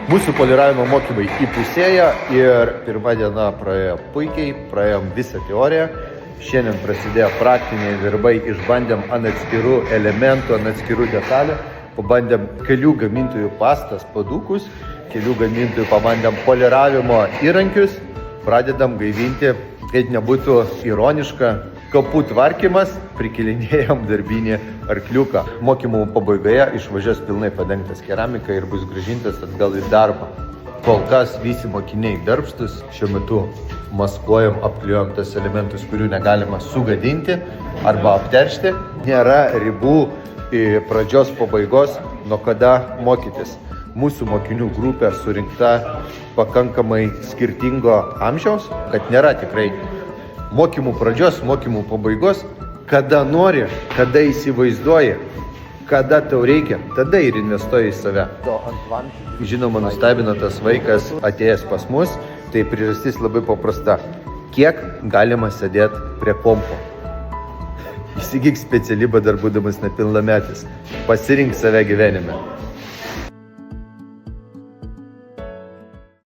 Mūsų poliravimo mokymai įpusėjo ir pirma diena praėjo puikiai, praėjom visą teoriją. Šiandien prasidėjo praktiniai darbai, išbandėm ant atskirų elementų, ant atskirų detalių. Pabandėm kelių gamintojų pastas, padukus, kelių gamintojų pabandėm poliravimo įrankius. Pradedam gaivinti, kad nebūtų ironiška, kapų tvarkymas, prikilinėjom darbinį arkliuką. Mokymų pabaigoje išvažiuos pilnai padengtas keramika ir bus grąžintas atgal į darbą. Kol kas visi mokiniai darbštus, šiuo metu maskuojam, apklijuojam tas elementus, kurių negalima sugadinti arba apteršti. Nėra ribų pradžios pabaigos, nuo kada mokytis. Mūsų mokinių grupė surinkta pakankamai skirtingo amžiaus, kad nėra tikrai mokymų pradžios, mokymų pabaigos, kada nori, kada įsivaizduoji, kada tau reikia, tada ir investuoji į save. Žinoma, nustebino tas vaikas atėjęs pas mus, tai priežastis labai paprasta. Kiek galima sėdėti prie kompo? Įsigyk specialybę dar būdamas nepilnametis. Pasirink save gyvenime.